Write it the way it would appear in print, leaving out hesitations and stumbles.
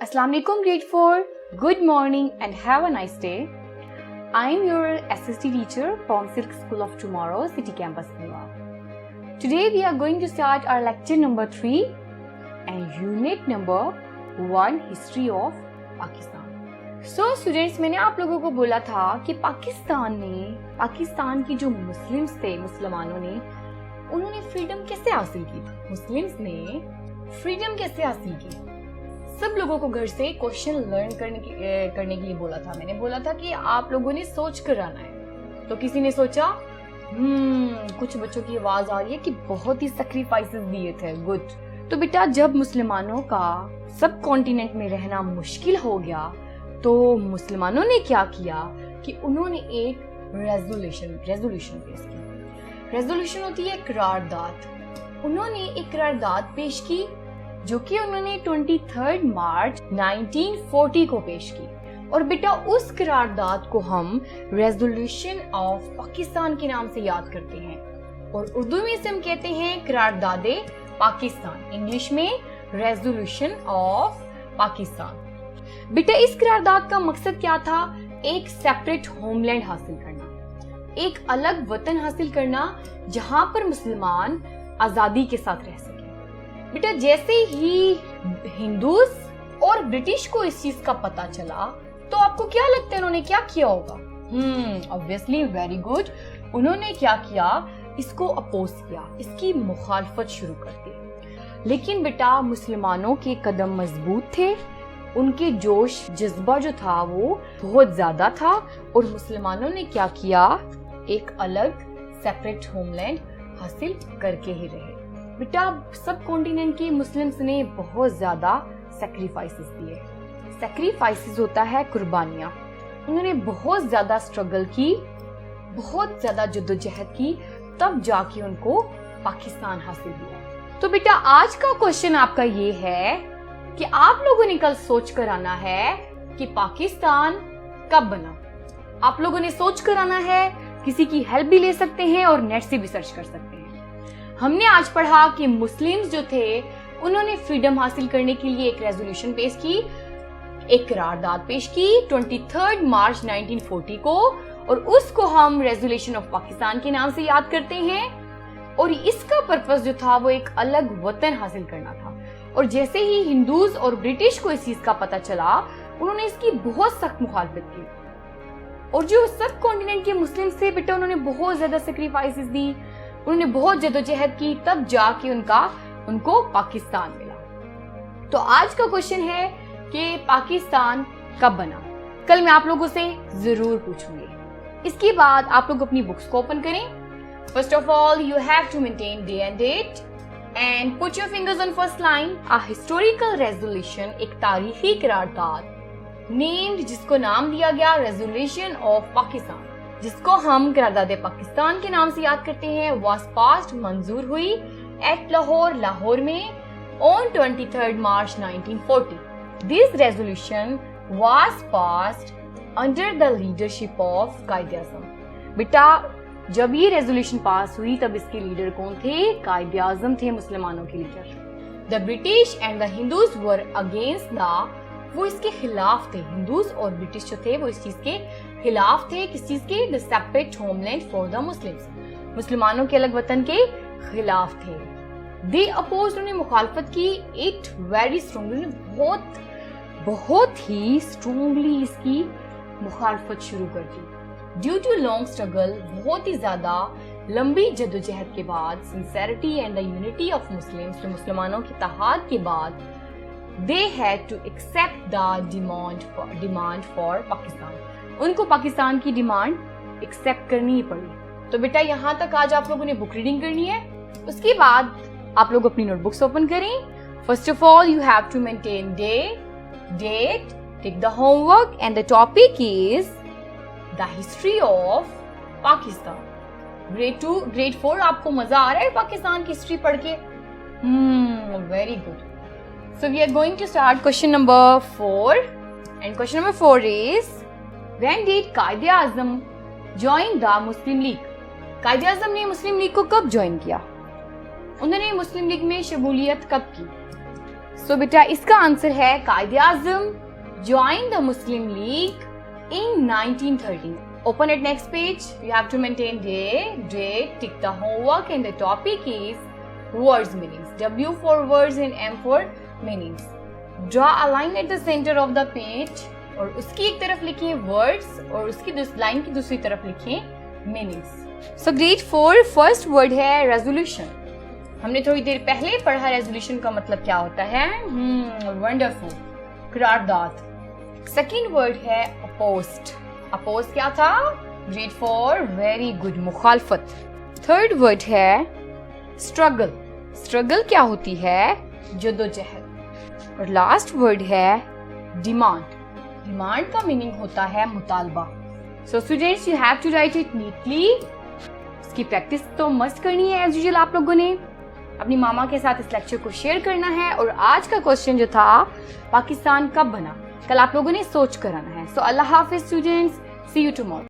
Assalamu alaikum grade 4. Good morning and have a nice day. I am your SST teacher from Silk School of Tomorrow, City Campus, New York. Today we are going to start our lecture number 3 and unit number 1, History of Pakistan. So students, मैंने आप लोगों को बोला था कि पाकिस्तान की जो Muslims थे, मुसलमानों ने, उन्होंने फ्रीडम कैसे हासिल की थी? मुस्लिम्स ने फ्रीडम कैसे हासिल की? सब लोगों को घर से क्वेश्चन लर्न करने के लिए बोला था. मैंने बोला था कि आप लोगों ने सोच कर आना है. तो किसी ने सोचा कुछ बच्चों की आवाज आ रही है कि बहुत ही सैक्रिफाइसेस दिए थे. गुड. तो बेटा, जब मुसलमानों का सब कॉन्टिनेंट में रहना मुश्किल हो गया तो मुसलमानों ने क्या किया कि उन्होंने एक रेजोल्यूशन पेश की. रेजोल्यूशन होती है करारदाद. उन्होंने एक करारदाद पेश की जो कि उन्होंने 23 मार्च 1940 को पेश की. और बेटा, उस करारदाद को हम रेजोल्यूशन ऑफ पाकिस्तान के नाम से याद करते हैं और उर्दू में इसे हम कहते हैं करारदादे पाकिस्तान, इंग्लिश में रेजोल्यूशन ऑफ पाकिस्तान. बेटा, इस करारदाद का मकसद क्या था? एक सेपरेट होमलैंड हासिल करना, एक अलग वतन हासिल करना जहां पर मुसलमान आजादी के साथ रह सके. बेटा, जैसे ही हिंदूस और ब्रिटिश को इस चीज का पता चला तो आपको क्या लगता है उन्होंने क्या किया होगा? Obviously very good. उन्होंने क्या किया? इसको अपोज किया, इसकी मुखालफत शुरू कर दी. लेकिन बेटा, मुसलमानों के कदम मजबूत थे, उनके जोश जज्बा जो था वो बहुत ज्यादा था और मुसलमानों ने क्या किया? एक अलग सेपरेट होमलैंड हासिल करके ही रहे. बेटा, सब कॉन्टिनेंट के मुस्लिम्स ने बहुत ज्यादा सैक्रिफाइसेस दिए. सैक्रिफाइसेस होता है कुर्बानियां. उन्होंने बहुत ज्यादा स्ट्रगल की, बहुत ज्यादा जद्दोजहद की, तब जाके उनको पाकिस्तान हासिल हुआ. तो बेटा, आज का क्वेश्चन आपका ये है कि आप लोगों ने कल सोच कर आना है कि पाकिस्तान कब बना. आप लोगों ने सोच कर आना है, किसी की हेल्प भी ले सकते हैं और नेट से भी सर्च कर सकते हैं. हमने आज पढ़ा कि मुस्लिम्स जो थे उन्होंने फ्रीडम हासिल करने के लिए एक रेजोल्यूशन पेश की, एक करारदाद पेश की 23 मार्च 1940 को, और उसको हम रेजोल्यूशन ऑफ पाकिस्तान के नाम से याद करते हैं. और इसका पर्पस जो था वो एक अलग वतन हासिल करना था. और जैसे ही हिंदूज और ब्रिटिश को इस चीज का पता चला, उन्होंने इसकी बहुत सख्त मुखालफत की. और जो सब कॉन्टिनेंट के मुस्लिम थे बेटा, उन्होंने बहुत ज्यादा सैक्रिफाइसेस दी, उन्होंने बहुत जद्दोजहद की, तब जाके उनको पाकिस्तान मिला. तो आज का क्वेश्चन है कि पाकिस्तान कब बना. कल मैं आप लोगों से जरूर पूछूंगी. इसके बाद आप लोग अपनी बुक्स को ओपन करें. First of all you have to maintain day and date and put your fingers on first line. A historical resolution, एक तारीखी करारदाद नेम्ड, जिसको नाम दिया गया रेजोल्यूशन ऑफ पाकिस्तान, जिसको हम करारदाद पाकिस्तान के नाम से याद करते हैं, वाज पास्ड, मंजूर हुई एट लाहौर में on 23 March 1940. This resolution was passed under the leadership of Quaid-e-Azam. बेटा, जब ये रेजोल्यूशन पास हुई तब इसके लीडर कौन थे? कायद-ए-आज़म थे, मुसलमानों के leader. The British and the Hindus were against the, वो इसके खिलाफ थे. हिंदूज और ब्रिटिश जो थे वो इस चीज के खिलाफ थे. किस चीज के? The separate homeland for the Muslims, मुसलमानों के अलग वतन के खिलाफ थे. दे अपोज्ड, उन्होंने मुखालफत की. इट वेरी स्ट्रांगली, बहुत ही स्ट्रांगली इसकी मुखालफत शुरू कर दी. ड्यू टू लॉन्ग स्ट्रगल, बहुत ही ज्यादा लंबी जद्दोजहद के बाद, sincerity and the unity of Muslims, मुसलमानों की इत्तेहाद के बाद, they had to accept the demand for Pakistan. उनको पाकिस्तान की डिमांड एक्सेप्ट करनी ही पड़ी. तो बेटा, यहाँ तक आज आप लोगों ने बुक रीडिंग करनी है. उसके बाद आप लोग अपनी नोटबुक्स ओपन करें. First of all you have to maintain day, date, take the homework and the topic is the history of Pakistan. Grade 2, grade 4 आपको मजा आ रहा है पाकिस्तान की हिस्ट्री पढ़ के? Very good. So we are going to start question number 4, and question number 4 is, when did Quaid-e-Azam join the Muslim League? Quaid-e-Azam ने मुस्लिम league को कब ज्वाइन किया? उन्होंने मुस्लिम लीग में शमूलियत कब की? سو بیٹا اس کا آنسر ہے Quaid Azam joined the Muslim League in 1913. Open at next page. You have to maintain day, date, tick the homework, and the topic is words meanings. W for words and M for meanings. Draw a line at the center of the page. اور اس کی ایک طرف لکھیں words اور اس کی line کی دوسری طرف لکھیں meanings. So grade 4 first word ہے resolution. ہم نے تھوڑی دیر پہلے پڑھا resolution کا مطلب کیا ہوتا ہے. Wonderful. قرارداد. سیکنڈ ورڈ ہے opposed. opposed کیا تھا؟ grade 4 very good مخالفت. تھرڈ ورڈ ہے struggle. struggle کیا ہوتی ہے؟ جدوجہد. اور لاسٹ ورڈ ہے demand. demand کا میننگ ہوتا ہے مطالبہ. so students you have to write it neatly. اس کی پریکٹس تو مست کرنی ہے ایز یوزول. آپ لوگوں نے اپنی ماما کے ساتھ اس لیکچر کو شیئر کرنا ہے. اور آج کا کوسچن جو تھا پاکستان کب بنا، کل آپ لوگوں نے سوچ کر آنا ہے. سو اللہ حافظ اسٹوڈینٹس، سی یو ٹمارو.